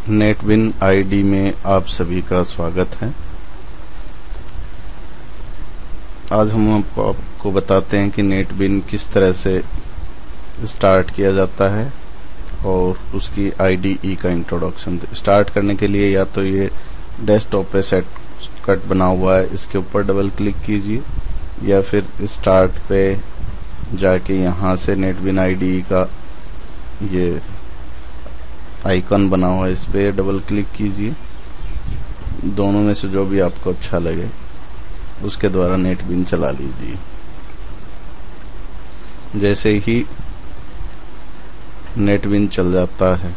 नेटबिन ID में आप सभी का स्वागत है। आज हम आपको बताते हैं कि नेटबिन किस तरह से स्टार्ट किया जाता है और उसकी आईडीई का इंट्रोडक्शन। स्टार्ट करने के लिए या तो ये डेस्कटॉप पे सेट कट बना हुआ है, इसके ऊपर डबल क्लिक कीजिए, या फिर स्टार्ट पे जाके यहाँ से नेटबिन आईडीई का ये आइकन बना हुआ है, इस पे डबल क्लिक कीजिए। दोनों में से जो भी आपको अच्छा लगे उसके द्वारा नेटबिन चला लीजिए। जैसे ही नेटबिन चल जाता है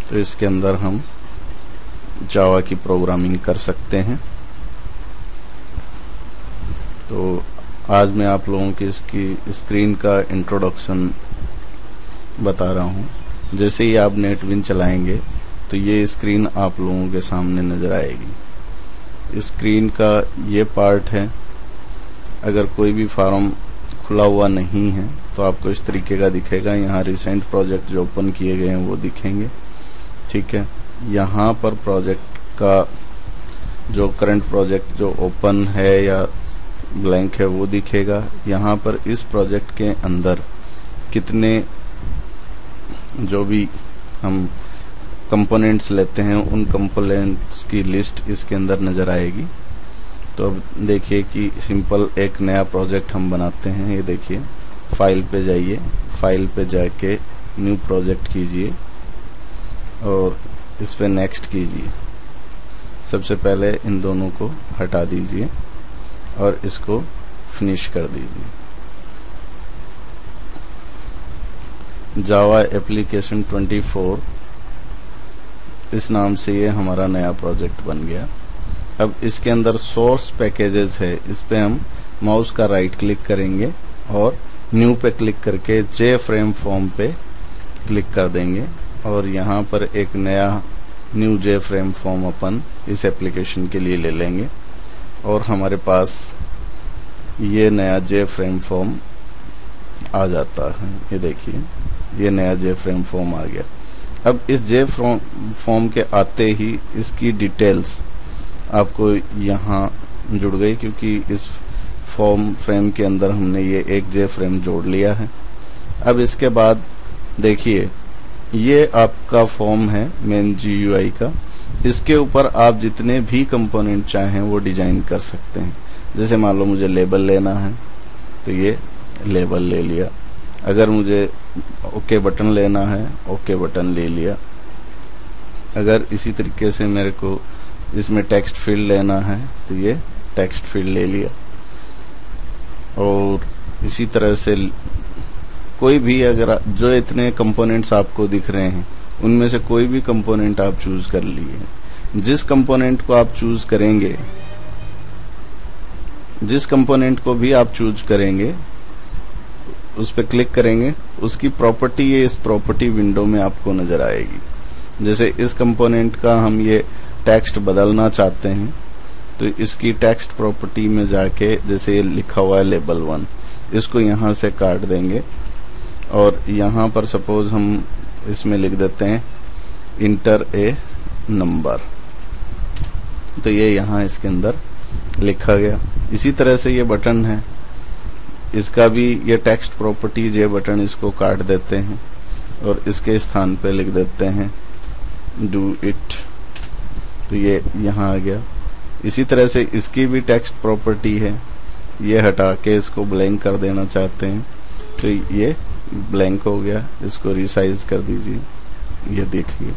तो इसके अंदर हम जावा की प्रोग्रामिंग कर सकते हैं। तो आज मैं आप लोगों की इसकी स्क्रीन का इंट्रोडक्शन बता रहा हूँ। जैसे ही आप नेटबिन चलाएंगे तो ये स्क्रीन आप लोगों के सामने नज़र आएगी। स्क्रीन का ये पार्ट है, अगर कोई भी फॉर्म खुला हुआ नहीं है तो आपको इस तरीके का दिखेगा। यहाँ रिसेंट प्रोजेक्ट जो ओपन किए गए हैं वो दिखेंगे, ठीक है। यहाँ पर प्रोजेक्ट का जो करंट प्रोजेक्ट जो ओपन है या ब्लैंक है वो दिखेगा। यहाँ पर इस प्रोजेक्ट के अंदर कितने जो भी हम कंपोनेंट्स लेते हैं उन कंपोनेंट्स की लिस्ट इसके अंदर नज़र आएगी। तो अब देखिए कि सिंपल एक नया प्रोजेक्ट हम बनाते हैं। ये देखिए, फाइल पे जाइए, फाइल पे जाके न्यू प्रोजेक्ट कीजिए और इस पे नेक्स्ट कीजिए। सबसे पहले इन दोनों को हटा दीजिए और इसको फिनिश कर दीजिए। जावा एप्लीकेशन 24 इस नाम से ये हमारा नया प्रोजेक्ट बन गया। अब इसके अंदर सोर्स पैकेजेस है, इस पे हम माउस का राइट क्लिक करेंगे और न्यू पे क्लिक करके जे फ्रेम फॉर्म पे क्लिक कर देंगे और यहाँ पर एक नया न्यू जे फ्रेम फॉर्म अपन इस एप्लीकेशन के लिए ले लेंगे और हमारे पास ये नया जे फ्रेम फॉर्म आ जाता है। ये देखिए, ये नया जे फ्रेम फॉर्म आ गया। अब इस जे फॉर्म के आते ही इसकी डिटेल्स आपको यहाँ जुड़ गई, क्योंकि इस फॉर्म फ्रेम के अंदर हमने ये एक जे फ्रेम जोड़ लिया है। अब इसके बाद देखिए, ये आपका फॉर्म है मेन GUI का। इसके ऊपर आप जितने भी कंपोनेंट चाहें वो डिजाइन कर सकते हैं। जैसे मान लो मुझे लेबल लेना है तो ये लेबल ले लिया। अगर मुझे ओके बटन लेना है, ओके बटन ले लिया। अगर इसी तरीके से मेरे को इसमें टेक्स्ट फील्ड लेना है तो ये टेक्स्ट फील्ड ले लिया। और इसी तरह से कोई भी, अगर जो इतने कंपोनेंट्स आपको दिख रहे हैं उनमें से कोई भी कंपोनेंट आप चूज कर लिए। जिस कंपोनेंट को आप चूज करेंगे, जिस कंपोनेंट को भी आप चूज करेंगे उस पर क्लिक करेंगे, उसकी प्रॉपर्टी ये इस प्रॉपर्टी विंडो में आपको नजर आएगी। जैसे इस कंपोनेंट का हम ये टेक्स्ट बदलना चाहते हैं तो इसकी टेक्स्ट प्रॉपर्टी में जाके, जैसे ये लिखा हुआ है लेबल 1, इसको यहाँ से काट देंगे और यहाँ पर सपोज हम इसमें लिख देते हैं इंटर ए नंबर, तो ये यहाँ इसके अंदर लिखा गया। इसी तरह से ये बटन है, इसका भी ये टेक्स्ट प्रॉपर्टीज, ये बटन इसको काट देते हैं और इसके स्थान पे लिख देते हैं डू इट, तो ये यहाँ आ गया। इसी तरह से इसकी भी टेक्स्ट प्रॉपर्टी है, ये हटा के इसको ब्लैंक कर देना चाहते हैं तो ये ब्लैंक हो गया। इसको रिसाइज कर दीजिए, ये देखिए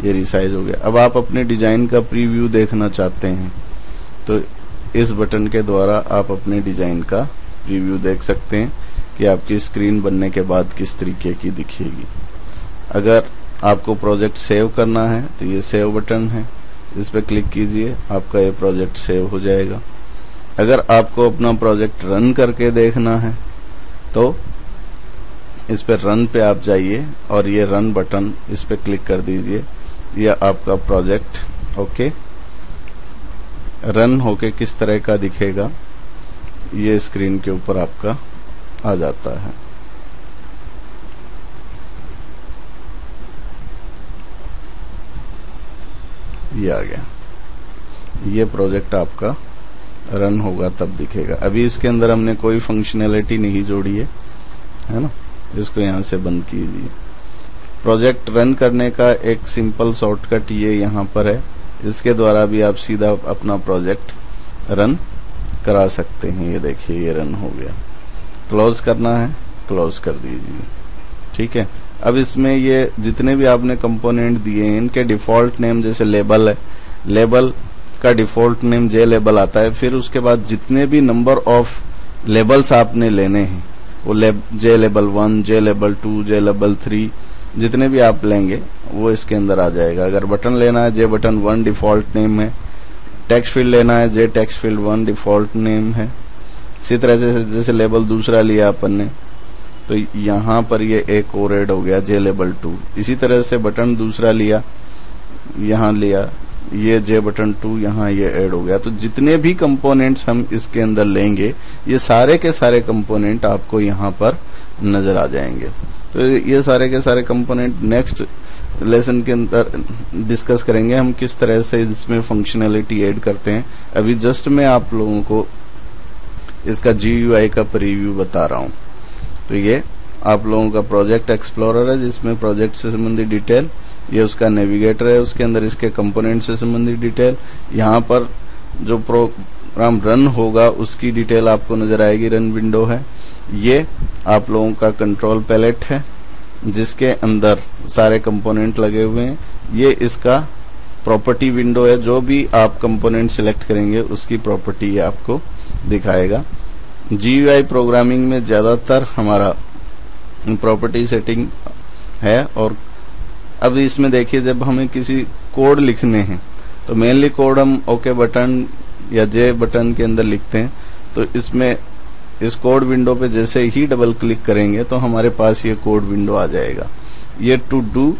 ये रिसाइज हो गया। अब आप अपने डिजाइन का प्रीव्यू देखना चाहते हैं तो इस बटन के द्वारा आप अपने डिजाइन का प्रीव्यू देख सकते हैं कि आपकी स्क्रीन बनने के बाद किस तरीके की दिखेगी। अगर आपको प्रोजेक्ट सेव करना है तो ये सेव बटन है, इस पर क्लिक कीजिए, आपका ये प्रोजेक्ट सेव हो जाएगा। अगर आपको अपना प्रोजेक्ट रन करके देखना है तो इस पर रन पे आप जाइए और ये रन बटन, इस पर क्लिक कर दीजिए। यह आपका प्रोजेक्ट ओके रन होके किस तरह का दिखेगा ये स्क्रीन के ऊपर आपका आ जाता है। ये आ गया। ये प्रोजेक्ट आपका रन होगा तब दिखेगा। अभी इसके अंदर हमने कोई फंक्शनैलिटी नहीं जोड़ी है ना। इसको यहाँ से बंद कीजिए। प्रोजेक्ट रन करने का एक सिंपल शॉर्टकट ये यहाँ पर है। इसके द्वारा भी आप सीधा अपना प्रोजेक्ट रन करा सकते हैं। ये देखिए ये रन हो गया। क्लोज करना है, क्लोज कर दीजिए। ठीक है। अब इसमें ये जितने भी आपने कंपोनेंट दिए हैं इनके डिफॉल्ट नेम, जैसे लेबल है, लेबल का डिफॉल्ट नेम जे लेबल आता है। फिर उसके बाद जितने भी नंबर ऑफ लेबल्स आपने लेने हैं वो जे लेबल 1, जे लेबल 2, जे लेबल 3 जितने भी आप लेंगे वो इसके अंदर आ जाएगा। अगर बटन लेना है जे बटन 1 डिफॉल्ट नेम है, टेक्स्ट फील्ड लेना है जे टेक्स्ट फील्ड 1 डिफॉल्ट नेम है। इसी तरह से जैसे लेबल दूसरा लिया अपन ने तो यहाँ पर ये एक और ऐड हो गया जे लेबल 2। इसी तरह से बटन दूसरा लिया, यहाँ लिया ये जे बटन 2, यहाँ ये ऐड हो गया। तो जितने भी कंपोनेंट्स हम इसके अंदर लेंगे ये सारे के सारे कंपोनेंट आपको यहाँ पर नजर आ जाएंगे। तो ये सारे के सारे कंपोनेंट नेक्स्ट लेसन के अंदर डिस्कस करेंगे हम किस तरह से इसमें फंक्शनैलिटी ऐड करते हैं। अभी जस्ट मैं आप लोगों को इसका GUI का प्रीव्यू बता रहा हूँ। तो ये आप लोगों का प्रोजेक्ट एक्सप्लोरर है जिसमें प्रोजेक्ट से संबंधित डिटेल, ये उसका नेविगेटर है, उसके अंदर इसके कंपोनेंट से संबंधित डिटेल, यहाँ पर जो प्रोग्राम रन होगा उसकी डिटेल आपको नजर आएगी, रन विंडो है। ये आप लोगों का कंट्रोल पैलेट है जिसके अंदर सारे कंपोनेंट लगे हुए हैं। ये इसका प्रॉपर्टी विंडो है, जो भी आप कंपोनेंट सिलेक्ट करेंगे उसकी प्रॉपर्टी आपको दिखाएगा। GUI प्रोग्रामिंग में ज्यादातर हमारा प्रॉपर्टी सेटिंग है। और अब इसमें देखिए जब हमें किसी कोड लिखने हैं तो मेनली कोड हम ओके बटन या जे बटन के अंदर लिखते हैं। तो इसमें इस कोड विंडो पे जैसे ही डबल क्लिक करेंगे तो हमारे पास ये कोड विंडो आ जाएगा। ये to do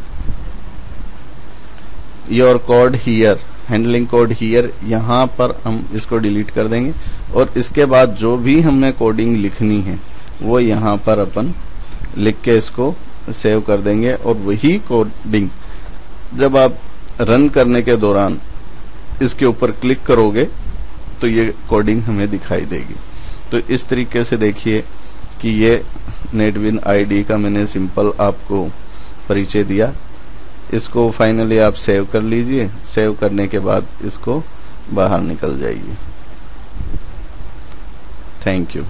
your code here, handling code here, यहाँ पर हम इसको डिलीट कर देंगे और इसके बाद जो भी हमें कोडिंग लिखनी है वो यहाँ पर अपन लिख के इसको सेव कर देंगे। और वही कोडिंग जब आप रन करने के दौरान इसके ऊपर क्लिक करोगे तो ये कोडिंग हमें दिखाई देगी। तो इस तरीके से देखिए कि ये नेटविन आईडी का मैंने सिंपल आपको परिचय दिया। इसको फाइनली आप सेव कर लीजिए। सेव करने के बाद इसको बाहर निकल जाइए। Thank you.